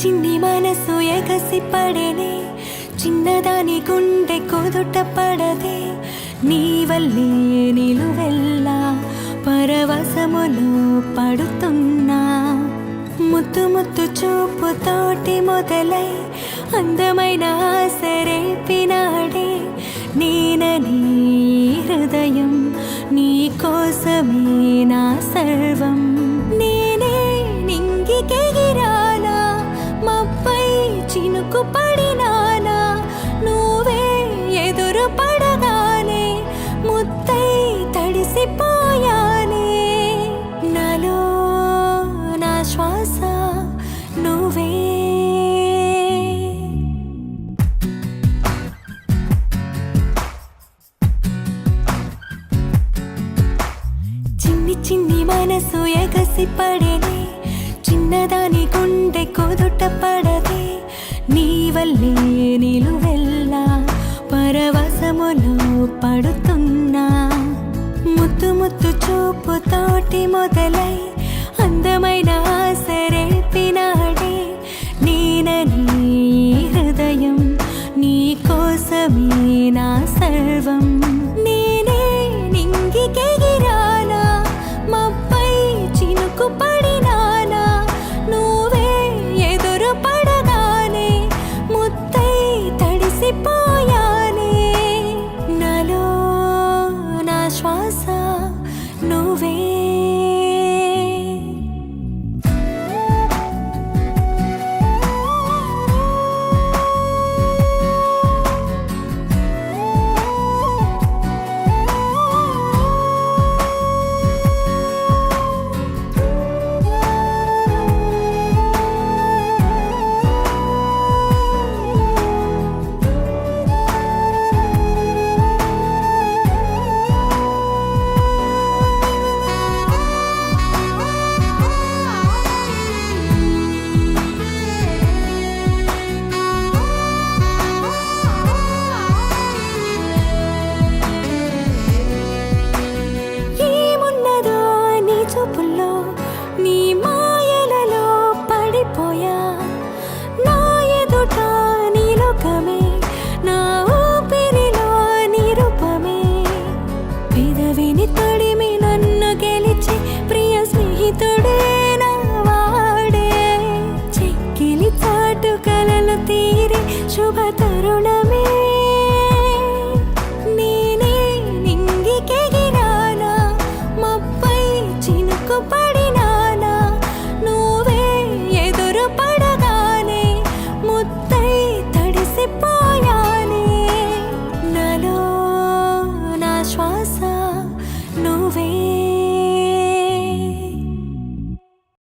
చిన్ని మనసు ఎగసి పడేనే చిన్నదాని గుండె కుదుట పడదే నీ వల్లే నిలువెల్లా పరవశములో పడుతున్నా ముత్తు ముత్తు చూపుతోటి మొదలై అందమైన ఆశ రేపినాడే నేనని హృదయం నీ కోసమే నా సర్వం నేనే నింగికెగిరానా మబ్బై చినుకు పడినానా నువ్వే ఎదురు పడగానే ముద్దై తడిసిపోయానే నాలో నా శ్వాస నువ్వే చిన్ని చిన్ని మనసు ఎగసి పడేనే చిన్నదాని గుండె కుదుట పడదే నీ వల్లే నిలువెల్లా పరవశములో పడుతున్నా ముత్తు ముత్తు చూపుతోటి మొదలై అందమైన ఆశ రేపినాడే నేనని హృదయం నీ కోసమే నా సర్వం నేనే నింగికెగిరానా మబ్బై చినుకు పడినానా నువ్వే ఎదురు పడగానే ముద్దై తడిసిపోయానే నాలో నా శ్వాస నువ్వే చూపుల్లో నీ మాయలలో పడిపోయా నా ఎదుట నీ లోకమే నా ఊపిరిలో నీ రూపమే పెదవిని తడిమి నన్ను గెలిచి ప్రియ స్నేహితుడే నా వాడే చెక్కిలి చాటు కలలు తీరి శుభ తరుణమే నేనే నింగికెగిరానా మబ్బై చినుకు పడినానా నువ్వే ఎదురు పడగానే ముద్దై తడిసిపోయానే నాలో నా శ్వాస